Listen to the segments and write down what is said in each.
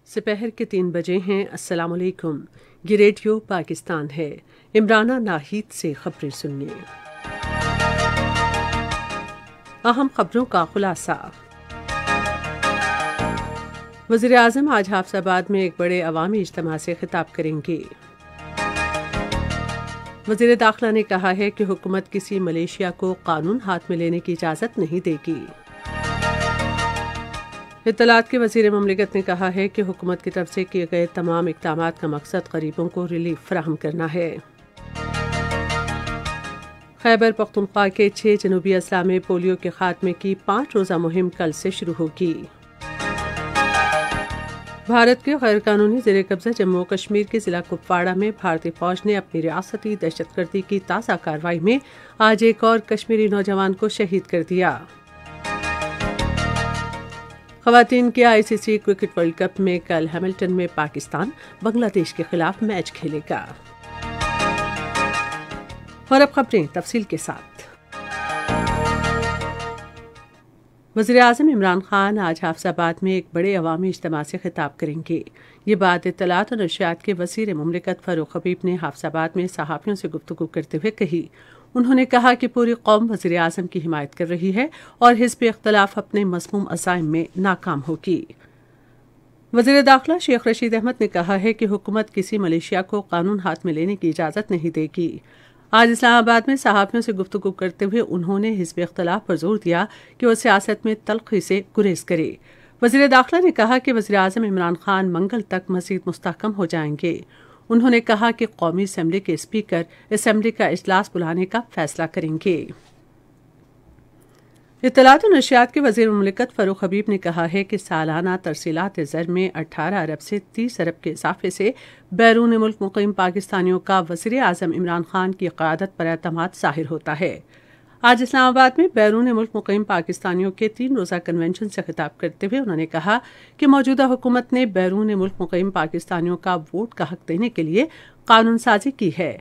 दोपहर के 3 बजे हैं। अस्सलाम वालेकुम। ये रेडियो पाकिस्तान है। इमराना नाहिद से खबरें सुनिए। अहम खबरों का खुलासा। वज़ीर आज़म आज हाफिज़ाबाद में एक बड़े अवामी इज्तिमा से खिताब करेंगे। वज़ीर दाखिला ने कहा है कि हुकूमत किसी मलेशिया को कानून हाथ में लेने की इजाज़त नहीं देगी। इत्तलात के वज़ीर ममलिकत ने कहा है कि हुकूमत की तरफ से किए गए तमाम इक़दामात का मकसद गरीबों को रिलीफ फराहम करना है। खैबर पख्तूनख्वा के 6 जनूबी अजला में पोलियो के खात्मे की 5 रोज़ा मुहिम कल से शुरू होगी। भारत के गैर कानूनी ज़ेर कब्ज़ा जम्मू कश्मीर के ज़िला कुपवाड़ा में भारतीय फ़ौज ने अपनी रियासती दहशतगर्दी की ताज़ा कार्रवाई में आज एक और कश्मीरी नौजवान को शहीद कर दिया। ख़वातीन के ICC क्रिकेट वर्ल्ड कप में कल हैमिल्टन में पाकिस्तान बांग्लादेश के खिलाफ मैच खेलेगा। और अब खबरें तफसील के साथ। वज़ीर आज़म इमरान खान आज हाफिज़ाबाद में एक बड़े अवामी इज्तिमा से खिताब करेंगे। ये बात इत्तलात और नशरियात के वज़ीर मुमलिकत फ़ारूक हबीब ने हाफिज़ाबाद में सहाफ़ियों से गुफ्तगू करते हुए कही। उन्होंने कहा कि पूरी कौम वज़ीर आज़म की हिमायत कर रही है और हिज़्ब इख्तिलाफ़ अपने मज़मूम अज़ाइम में नाकाम होगी। वज़ीर दाखिला शेख रशीद अहमद ने कहा है कि हुकूमत किसी मलेशिया को कानून हाथ में लेने की इजाज़त नहीं देगी। आज इस्लामाबाद में सहाफ़ियों से गुफ्तगू करते हुए उन्होंने हिज़्ब इख्तिलाफ़ पर जोर दिया कि वह सियासत में तल्ख़ी से गुरेज करे। वज़ीर दाखिला ने कहा कि वज़ीर आज़म इमरान खान मंगल तक मज़ीद मुस्तहकम हो जाएंगे। उन्होंने कहा कि कौमी असम्बली के स्पीकर असम्बली का इजलास बुलाने का फैसला करेंगे। इत्तलात और नशरियात के वज़ीर मुमलिकत फ़ारूक हबीब ने कहा है कि सालाना तरसीलात ज़र में 18 अरब से 30 अरब के इजाफे से बैरून मुल्क मुक़ीम पाकिस्तानियों का वज़ीर आज़म इमरान खान की क़यादत पर एतमाद ज़ाहिर होता है। आज इस्लामाबाद में बैरून मुल्क मुक़ीम पाकिस्तानियों के 3 रोज़ा कन्वेंशन से खिताब करते हुए उन्होंने कहा कि मौजूदा हुकूमत ने बैरून मुल्क मुक़ीम पाकिस्तानियों का वोट का हक देने के लिए कानून साजी की है।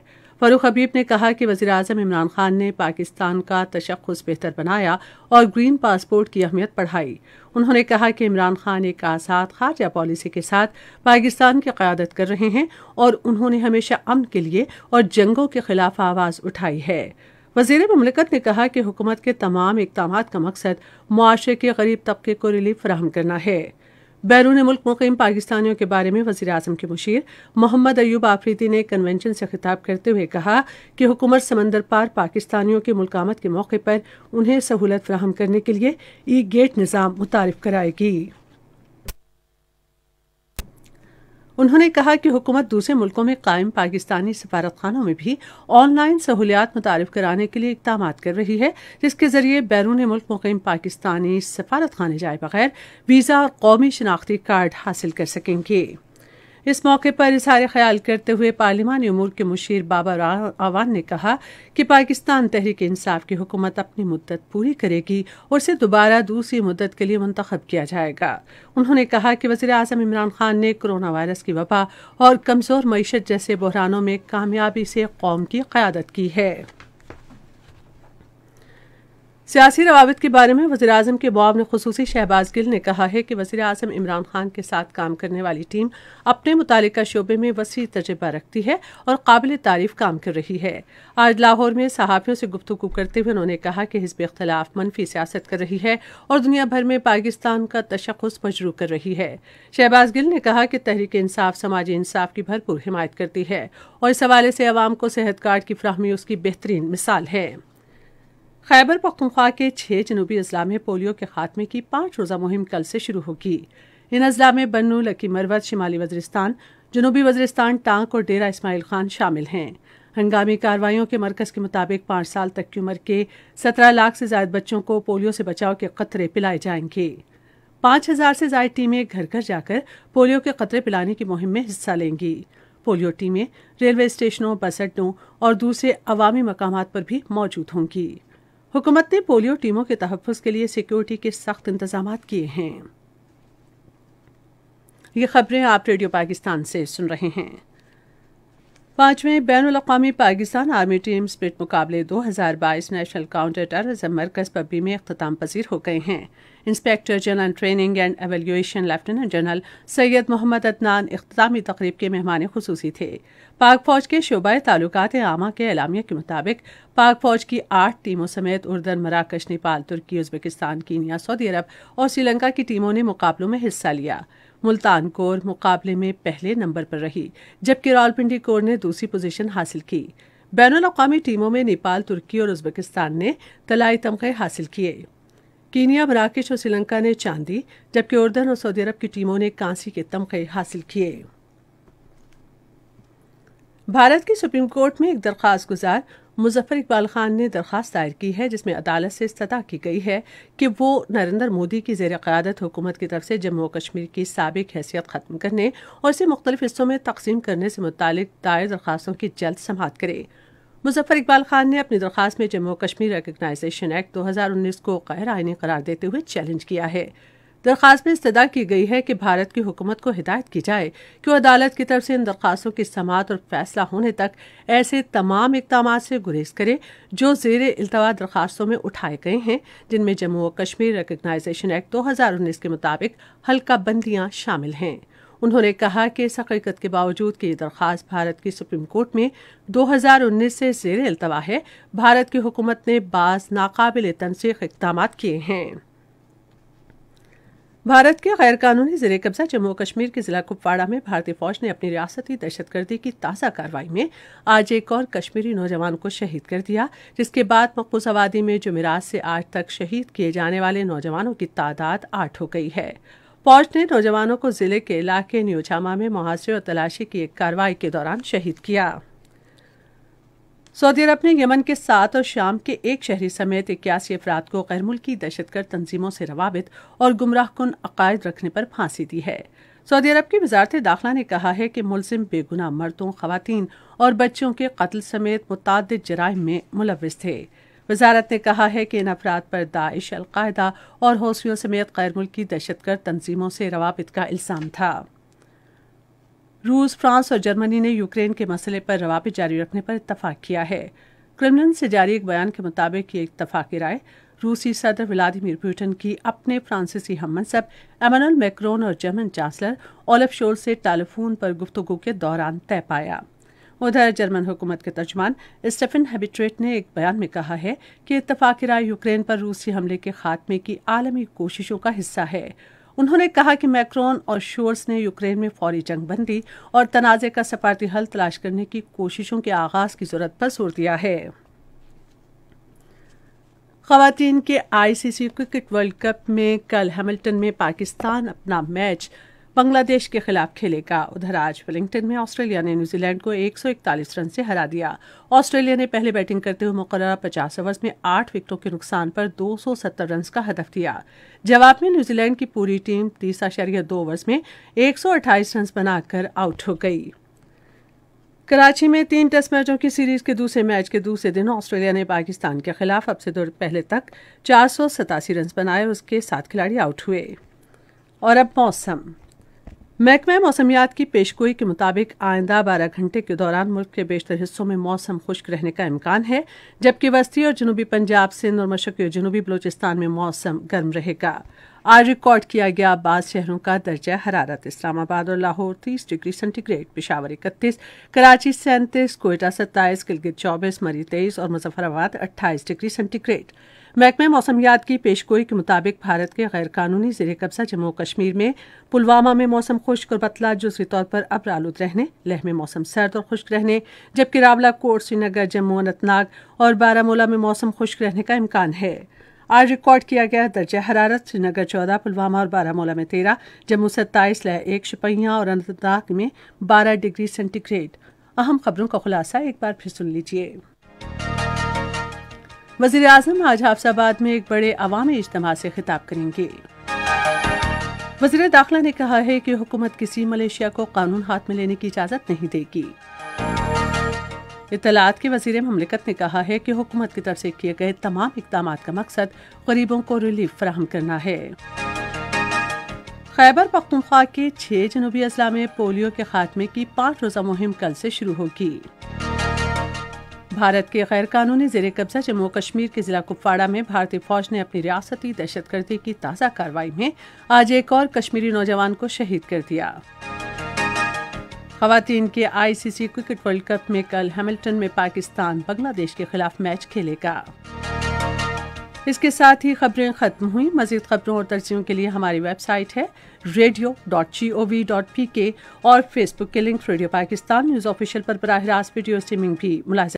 फ़ारूक हबीब ने कहा कि वज़ीर आज़म इमरान खान ने पाकिस्तान का तशख़्ख़ुस बेहतर बनाया और ग्रीन पासपोर्ट की अहमियत बढ़ाई। उन्होंने कहा कि इमरान खान एक आज़ाद ख़ारजा पॉलिसी के साथ पाकिस्तान की क़यादत कर रहे हैं और उन्होंने हमेशा अमन के लिए और जंगों के खिलाफ आवाज़ उठाई है। वज़ीर मुमलिकत ने कहा कि हुकूमत के तमाम इक़दामात का मकसद मुआशरे के गरीब तबके को रिलीफ फराहम करना है। बैरून मुल्क मुक़ीम पाकिस्तानियों के बारे में वज़ीर आज़म के मुशीर मोहम्मद अयूब आफरीदी ने कन्वेंशन से खिताब करते हुए कहा कि हुकूमत समंदर पार पाकिस्तानियों की मुल्कामत के मौके पर उन्हें सहूलत फराहम करने के लिए ई-गेट निज़ाम मुतारिफ कराएगी। उन्होंने कहा कि हुकूमत दूसरे मुल्कों में कायम पाकिस्तानी सफारतखानों में भी ऑनलाइन सहूलियात मुतारिफ कराने के लिए इक़दामात कर रही है, जिसके ज़रिए बैरून मुल्क मुक़ीम पाकिस्तानी सफारतखाने जाए बगैर वीज़ा और कौमी शनाख्ती कार्ड हासिल कर सकेंगे। इस मौके पर इज़हार ख्याल करते हुए पार्लिमानी उमूर के मुशीर बाबर आवान ने कहा कि पाकिस्तान तहरीक इंसाफ की हुकूमत अपनी मुद्दत पूरी करेगी और इसे दोबारा दूसरी मुद्दत के लिए मुंतखब किया जाएगा। उन्होंने कहा कि वज़ीर आज़म इमरान खान ने कोरोना वायरस की वबा और कमज़ोर मईशत जैसे बहरानों में कामयाबी से कौम की क़यादत की है। सियासी रवाबित के बारे में वज़ीर आज़म के मुआविन ख़ुसूसी शहबाज गिल ने कहा है कि वज़ीर आज़म इमरान खान के साथ काम करने वाली टीम अपने मुतालिका शोबे में वसी तजुर्बा रखती है और काबिल तारीफ काम कर रही है। आज लाहौर में सहाफ़ियों से गुफ्तगू करते हुए उन्होंने कहा कि हिज़्ब इख्तिलाफ़ मनफी सियासत कर रही है और दुनिया भर में पाकिस्तान का तशख़्ख़ुस मजरू कर रही है। शहबाज गिल ने कहा कि तहरीक इंसाफ समाजी इंसाफ की भरपूर हिमायत करती है और इस हवाले से अवाम को सेहत कार्ड की फराहमी उसकी बेहतरीन मिसाल है। खैबर पख्तूनख्वा के 6 जनूबी अजला में पोलियो के खात्मे की 5 रोज़ा मुहिम कल से शुरू होगी। इन अजला में बन्नू, लकी मरवत, शिमाली वज़ीरिस्तान, जनूबी वज़ीरिस्तान, टांक और डेरा इस्माइल खान शामिल हैं। हंगामी कार्रवाइयों के मरकज़ के मुताबिक 5 साल तक की उम्र के 17 लाख से ज़ायद बच्चों को पोलियो से बचाव के कतरे पिलाए जाएंगे। 5000 से ज़ायद टीमें घर घर जाकर पोलियो के कतरे पिलाने की मुहिम में हिस्सा लेंगी। पोलियो टीमें रेलवे स्टेशनों, बस अड्डों और दूसरे अवामी मकामात पर भी मौजूद होंगी। हुकूमत ने पोलियो टीमों के तहफ़्फ़ुज़ के लिए सिक्योरिटी के सख्त इंतजामात किए हैं। ये खबरें आप रेडियो पाकिस्तान से सुन रहे हैं। पांचवें बैनुल-अक़वामी पाकिस्तान आर्मी टीम स्प्रिट मुकाबले 2022 नेशनल काउंटर टेररिज्म मरकज़ पब्बी में अख्ताम पजीर हो गए हैं। Inspector general training and evaluation lieutenant general Syed Mohammad Adnan इख्तितामी तकरीब के मेहमान खुसूसी थे। पाक फौज के शोबा ताल्लुकात आमा के एलामिया के मुताबिक पाक फौज की 8 टीमों समेत उर्दन, मराकश, नेपाल, तुर्की, उज़्बेकिस्तान, कीनिया, सऊदी अरब और श्रीलंका की टीमों ने मुकाबलों में हिस्सा लिया। मुल्तान कोर मुकाबले में पहले नंबर पर रही, जबकि रावलपिंडी कोर ने दूसरी पोजीशन हासिल की। बैनुल-अक़वामी टीमों में नेपाल, तुर्की और उज़्बेकिस्तान ने तलाई तमगे हासिल किए। कीनिया, मराकश और श्रीलंका ने चांदी, जबकि उर्दन और सऊदी अरब की टीमों ने कांसी के तमगे हासिल किए। भारत की सुप्रीम कोर्ट में एक दरख्वास्त गुजार मुजफ्फर इकबाल खान ने दरख्वास्त दायर की है, जिसमें अदालत से इस्तदा की गई है कि वो नरेंद्र मोदी की ज़ेर क़यादत हुकूमत की तरफ से जम्मू और कश्मीर की साबिक हैसियत ख़त्म करने और इसे मुख्तलिफ हिस्सों में तकसीम करने से मुतालिक दायर दरख्वास्तों की जल्द समाअत करे। मुजफ्फर इकबाल खान ने अपनी दरख्वास्त में जम्मू और कश्मीर रिकग्नाइजेशन एक्ट 2019 को गैर आईनी करार देते हुए चैलेंज किया है। दरख्वास्त में इस्तदा की गई है कि भारत की हुकूमत को हिदायत की जाए कि वह अदालत की तरफ से इन दरख्वास्तों की समाअत और फैसला होने तक ऐसे तमाम इक़दाम से गुरेज करे जो ज़ेर इल्तवा दरख्वास्तों में उठाए गए हैं, जिनमें जम्मू और कश्मीर रिकग्नाइजेशन एक्ट 2019 के मुताबिक हल्का बंदियाँ शामिल हैं। उन्होंने कहा कि इस हकीकत के बावजूद कि ये दरख्वास्त भारत की सुप्रीम कोर्ट में 2019 से ज़ेर इल्तवा है, भारत की हुकूमत ने बाज़ नाकाबिल तनसीख इक़दाम किए हैं। भारत के गैर कानूनी ज़ेर कब्जा जम्मू कश्मीर के जिला कुपवाड़ा में भारतीय फौज ने अपनी रियासती दहशतगर्दी की ताज़ा कार्रवाई में आज एक और कश्मीरी नौजवान को शहीद कर दिया, जिसके बाद मकबूज आबादी में जुमेरात से आज तक शहीद किए जाने वाले नौजवानों की तादाद 8 हो गई है। फौज ने नौजवानों को जिले के इलाके न्यूचामा में मुहासरे और तलाशी की एक कार्रवाई के दौरान शहीद किया। सऊदी अरब ने यमन के 7 और शाम के एक शहरी समेत 81 अफराद को गैर मुल्की दहशतगर्द तंजीमों से रवाबित और गुमराहकुन अकायद रखने पर फांसी दी है। सऊदी अरब की वजारत दाखिला ने कहा है कि मुलजिम बेगुनाह मर्दों, खवातीन और बच्चों के कत्ल समेत मुतअद्दिद जराइम में मुलव्विस थे। वजारत ने कहा है कि इन अफराद पर दाइश, अल-कायदा और हौसियों समेत गैर मुल्की दहशतगर्द तंजीमों से रवाबित का इल्जाम था। रूस, फ्रांस और जर्मनी ने यूक्रेन के मसले पर रवाबित जारी रखने पर इत्तफाक किया है। क्रेमलिन से जारी एक बयान के मुताबिक ये इत्तफाकी राय रूसी सदर व्लादिमीर पुतिन की अपने फ्रांसीसी हममनसब एमानुएल मैक्रोन और जर्मन चांसलर ओलफ शोल्ज से टेलीफोन पर गुफ्तगू के दौरान तय पाया। उधर जर्मन हुकूमत के तर्जमान स्टेफन हेबिट्रेट ने एक बयान में कहा है कि इत्तफाकी राय यूक्रेन पर रूसी हमले के खात्मे की आलमी कोशिशों का हिस्सा है। उन्होंने कहा कि मैक्रोन और शोल्ज ने यूक्रेन में फौरी जंगबंदी और तनाज़े का सफारती हल तलाश करने की कोशिशों के आगाज की जरूरत पर जोर दिया है। ख़वातीन के ICC क्रिकेट वर्ल्ड कप में कल हैमिल्टन में पाकिस्तान अपना मैच बांग्लादेश के खिलाफ खेलेगा। उधर आज वेलिंगटन में ऑस्ट्रेलिया ने न्यूजीलैंड को 141 रन से हरा दिया। ऑस्ट्रेलिया ने पहले बैटिंग करते हुए मुकर्ररा 50 ओवर्स में 8 विकेटों के नुकसान पर 270 रन का हदफ दिया। जवाब में न्यूजीलैंड की पूरी टीम 30.2 ओवर्स में 128 रन बनाकर आउट हो गई। कराची में 3 टेस्ट मैचों की सीरीज के दूसरे मैच के दूसरे दिन ऑस्ट्रेलिया ने पाकिस्तान के खिलाफ अब से दो पहले तक 487 रन बनाए और उसके 7 खिलाड़ी आउट हुए। और अब मौसम। महकमा मौसमियात की पेशगोई के मुताबिक आइंदा 12 घंटे के दौरान मुल्क के बेशतर हिस्सों में मौसम खुश्क रहने का इम्कान है, जबकि वस्ती और जनूबी पंजाब, सिंध और मशरक़ी और जनूबी बलूचिस्तान में मौसम गर्म रहेगा। आज रिकॉर्ड किया गया 22 शहरों का दर्जा हरारत। इस्लामाबाद और लाहौर 30 डिग्री सेंटीग्रेड, पेशावर 31, कराची 37, कोयटा 27, गिलगित 24, मरी 23 और मुजफ्फराबाद 28 डिग्री सेंटीग्रेड। महकमा मौसमियात की पेशगोई के मुताबिक भारत के गैर कानूनी ज़ेर कब्जा जम्मू कश्मीर में पुलवामा में मौसम खुश्क और बतला जुज़वी तौर पर अब्र आलूद रहने, लेह में मौसम सर्द और खुश्क रहने, जबकि रावलाकोट, श्रीनगर, जम्मू, अनंतनाग और बारामूला में मौसम खुश्क रहने का इम्कान है। आज रिकॉर्ड किया गया दर्जा हरारत श्रीनगर 14, पुलवामा और बारामूला में 13, जम्मू 27, लेह 1, शोपियां और अनंतनाग में 12 डिग्री सेंटीग्रेड। अहम खबरों का खुलासा एक बार फिर सुन लीजिए। वज़ीर आज़म आज हाफसाबाद में एक बड़े अवामी इज्तिमा से खिताब करेंगे। वज़ीर दाखिला ने कहा है कि हुकूमत किसी मलेशिया को कानून हाथ में लेने की इजाज़त नहीं देगी। इत्तलात के वज़ीर ममलिकत ने कहा है कि हुकूमत की तरफ से किए गए तमाम इक़दाम का मकसद गरीबों को रिलीफ फराहम करना है। खैबर पख्तूनख्वा के 6 जनूबी अजला में पोलियो के खात्मे की 5 रोज़ा मुहिम कल से शुरू होगी। भारत के गैर कानूनी ज़ेरे कब्जा जम्मू कश्मीर के जिला कुपवाड़ा में भारतीय फौज ने अपनी रियासती दहशतगर्दी की ताज़ा कार्रवाई में आज एक और कश्मीरी नौजवान को शहीद कर दिया। ख़वातीन के ICC क्रिकेट वर्ल्ड कप में कल हैमिल्टन में पाकिस्तान बांग्लादेश के खिलाफ मैच खेलेगा। इसके साथ ही खबरें खत्म हुई। मज़ीद खबरों और तरजीहों के लिए हमारी वेबसाइट है radio.gov.pk और फेसबुक के link radio Pakistan news official पर बराह रास्त वीडियो स्ट्रीमिंग भी मुलाहिजा